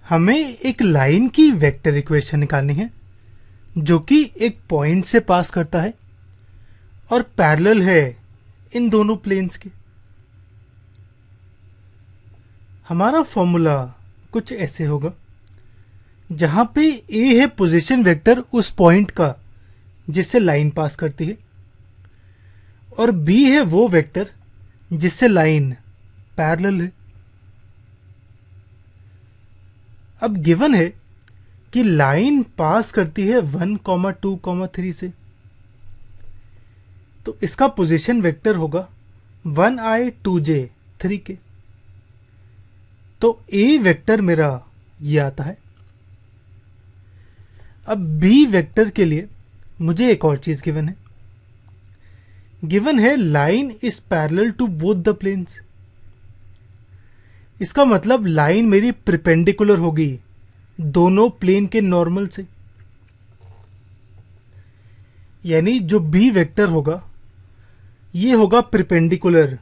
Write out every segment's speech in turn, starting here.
हमें एक लाइन की वेक्टर इक्वेशन निकालनी है जो कि एक पॉइंट से पास करता है और पैरेलल है इन दोनों प्लेन्स के। हमारा फॉर्मूला कुछ ऐसे होगा, जहां पे ए है पोजीशन वेक्टर उस पॉइंट का जिससे लाइन पास करती है, और बी है वो वेक्टर जिससे लाइन पैरेलल है। अब गिवन है कि लाइन पास करती है 1, 2, 3 से, तो इसका पोजीशन वेक्टर होगा 1i 2j 3 के। तो ए वेक्टर मेरा ये आता है। अब बी वेक्टर के लिए मुझे एक और चीज गिवन है। गिवन है line is parallel to both the planes. इसका मतलब लाइन मेरी परपेंडिकुलर होगी दोनों प्लेन के नॉर्मल से, यानी जो बी वेक्टर होगा ये होगा परपेंडिकुलर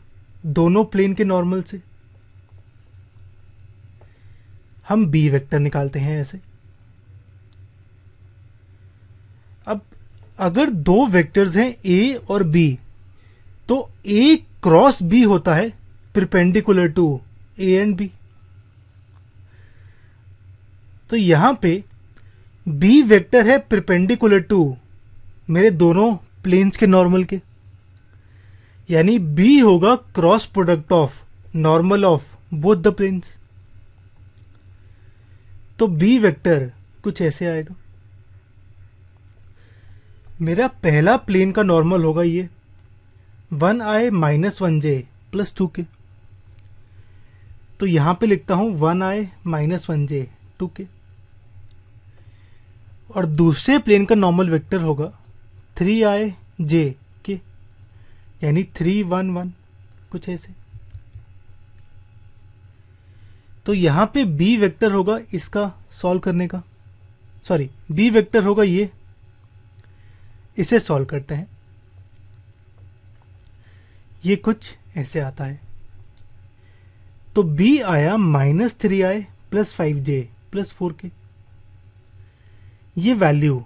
दोनों प्लेन के नॉर्मल से। हम बी वेक्टर निकालते हैं ऐसे। अब अगर दो वेक्टर्स हैं ए और बी, तो ए क्रॉस बी होता है perpendicular to A and B. तो यहां पे बी वेक्टर है परपेंडिकुलर टू मेरे दोनों प्लेन्स के नॉर्मल के, यानी बी होगा cross product of normal of both the planes. तो बी वेक्टर कुछ ऐसे आएगा। मेरा पहला प्लेन का नॉर्मल होगा ये 1i - 1j + 2 के। तो यहां पे लिखता हूं 1i - 1j 2 के। और दूसरे प्लेन का नॉर्मल वेक्टर होगा 3ij के, यानी 3, 1, 1 कुछ ऐसे। तो यहां पे बी वेक्टर होगा इसका सॉल्व करने का, सॉरी बी वेक्टर होगा ये, इसे सॉल्व करते हैं। ये कुछ ऐसे आता है। तो बी आया -3i + 5j + 4 के। ये वैल्यू,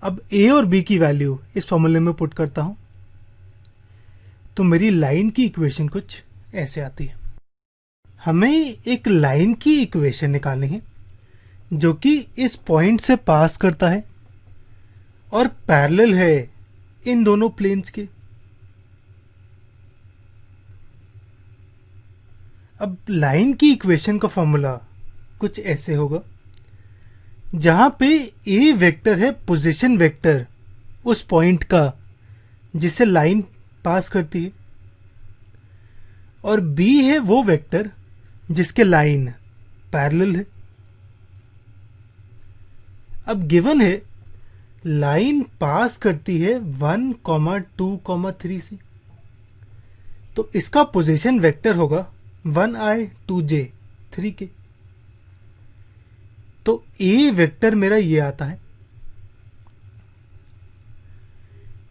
अब ए और बी की वैल्यू इस फॉर्मूले में पुट करता हूं, तो मेरी लाइन की इक्वेशन कुछ ऐसे आती है। हमें एक लाइन की इक्वेशन निकालनी है जो कि इस पॉइंट से पास करता है और पैरेलल है इन दोनों प्लेन्स के। अब लाइन की इक्वेशन का फॉर्मूला कुछ ऐसे होगा, जहां पे ए वेक्टर है पोजीशन वेक्टर उस पॉइंट का जिससे लाइन पास करती है, और बी है वो वेक्टर जिसके लाइन पैरेलल है। अब गिवन है लाइन पास करती है 1, 2, 3 से, तो इसका पोजीशन वेक्टर होगा 1i 2j 3 के। तो ए वेक्टर मेरा ये आता है।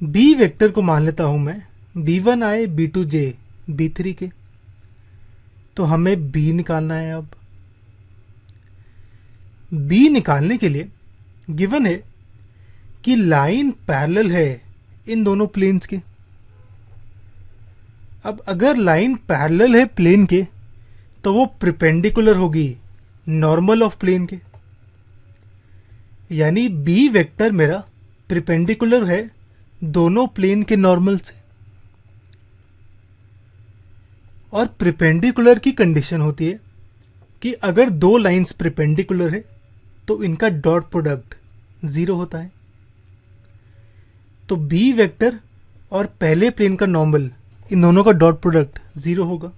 बी वेक्टर को मान लेता हूं मैं b1i b2j b3 के। तो हमें बी निकालना है। अब बी निकालने के लिए गिवन है कि लाइन पैरेलल है इन दोनों प्लेन्स के। अब अगर लाइन पैरेलल है प्लेन के, तो वो परपेंडिकुलर होगी नॉर्मल ऑफ प्लेन के, यानी बी वेक्टर मेरा परपेंडिकुलर है दोनों प्लेन के नॉर्मल से। और परपेंडिकुलर की कंडीशन होती है कि अगर दो लाइंस परपेंडिकुलर है तो इनका डॉट प्रोडक्ट 0 होता है। तो बी वेक्टर और पहले प्लेन का नॉर्मल, इन दोनों का डॉट प्रोडक्ट 0 होगा,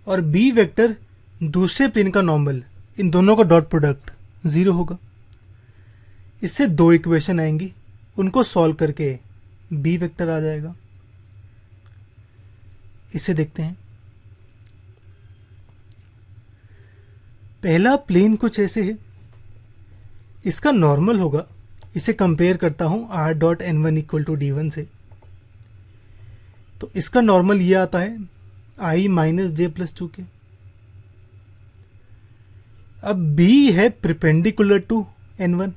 और बी वेक्टर दूसरे प्लेन का नॉर्मल, इन दोनों का डॉट प्रोडक्ट 0 होगा। इससे दो इक्वेशन आएंगी, उनको सॉल्व करके बी वेक्टर आ जाएगा। इसे देखते हैं। पहला प्लेन कुछ ऐसे है, इसका नॉर्मल होगा, इसे कंपेयर करता हूं r.n1 = d1 से। तो इसका नॉर्मल ये आता है i - j + 2 के। अब b है प्रिपेंडिकुलर टू n1,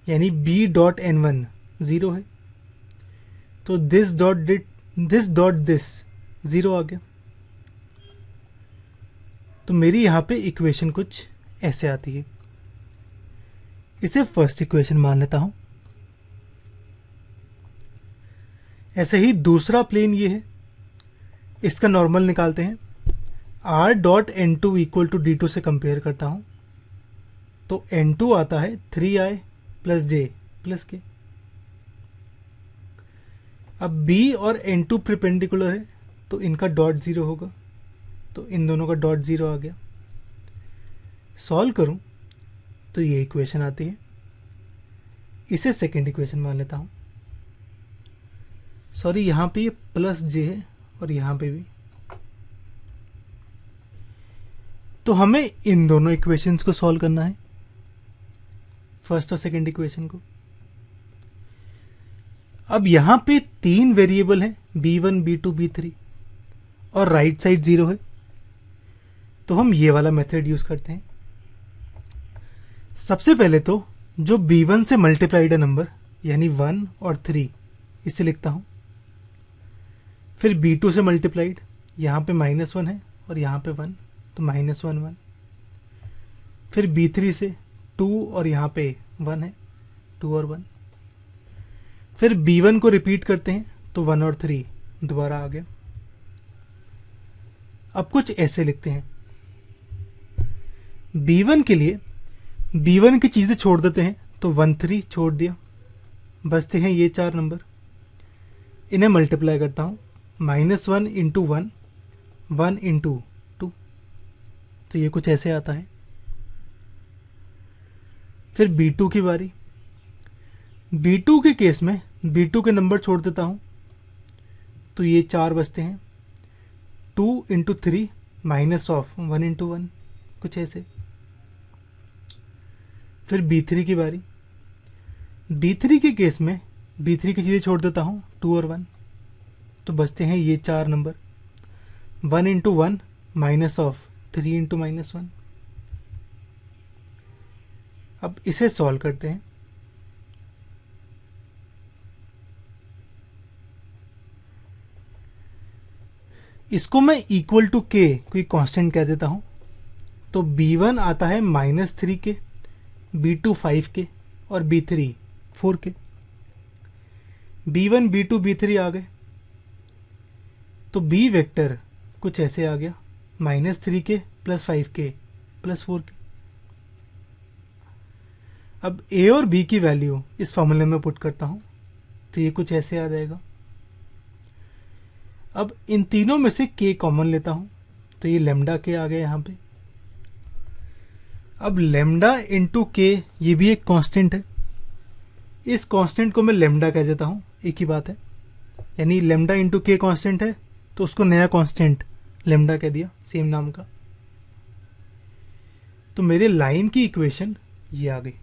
यानी b डॉट n1 0 है, तो दिस डॉट दिस 0 आ गया। तो मेरी यहां पे इक्वेशन कुछ ऐसे आती है। इसे फर्स्ट इक्वेशन मान लेता हूं। ऐसे ही दूसरा प्लेन ये है, इसका नॉर्मल निकालते हैं। r dot N two equal to D two से कंपेयर करता हूं, तो n2 आता है 3i प्लस जे प्लस के। अब b और n2 प्रिपेंडिकुलर है, तो इनका डॉट 0 होगा, तो इन दोनों का डॉट 0 आ गया। सॉल्व करूं तो ये इक्वेशन आती है। इसे सेकेंड इक्वेशन मान लेता हूं। सॉरी, यहां पे ये प्लस जे है और यहां पे भी। तो हमें इन दोनों इक्वेशंस को सॉल्व करना है, फर्स्ट और सेकेंड इक्वेशन को। अब यहां पे 3 वेरिएबल हैं, b1 b2 b3, और राइट साइड 0 है, तो हम ये वाला मेथड यूज करते हैं। सबसे पहले तो जो b1 से मल्टीप्लाइड है नंबर, यानी 1 और 3, इसे लिखता हूं। फिर b2 से मल्टीप्लाइड, यहां पे -1 है और यहां पे 1, तो -1 1। फिर b3 से 2 और यहां पे 1 है, 2 और 1। फिर b1 को रिपीट करते हैं, तो 1 और 3 दोबारा आ गया। अब कुछ ऐसे लिखते हैं। b1 के लिए b1 की चीजें छोड़ देते हैं, तो 1 3 छोड़ दिया, बचते हैं ये 4 नंबर। इन्हें मल्टीप्लाई करता हूं, -1 इंटू 1, 1 इंटू 2, तो ये कुछ ऐसे आता है। फिर b2 की बारी। b2 के केस में b2 के नंबर छोड़ देता हूं, तो ये 4 बचते हैं, 2 इंटू 3 माइनस ऑफ 1 इंटू 1, कुछ ऐसे। फिर b3 की बारी। b3 के केस में b3 की चीजें छोड़ देता हूं, 2 और 1, तो बचते हैं ये 4 number, 1 into 1 minus of 3 into -1। अब इसे सॉल्व करते हैं। इसको मैं इक्वल टू के कोई कांस्टेंट कह देता हूं, तो b1 आता है -3 के, b2 5 के और b3 4 के। b1 b2 b3 आ गए, तो b वेक्टर कुछ ऐसे आ गया, -3 के प्लस 5 के प्लस 4 के। अब a और b की वैल्यू इस फॉर्मूले में पुट करता हूं, तो ये कुछ ऐसे आ जाएगा। अब इन तीनों में से k कॉमन लेता हूं, तो ये लेमडा के आ गया यहां पे। अब लेमडा इंटू के, ये भी एक कांस्टेंट है, इस कांस्टेंट को मैं लेमडा कह देता हूं, एक ही बात है। यानी लेमडा इंटू के कांस्टेंट है, तो उसको नया कांस्टेंट लेमडा कह दिया, सेम नाम का। तो मेरे लाइन की इक्वेशन ये आ गई।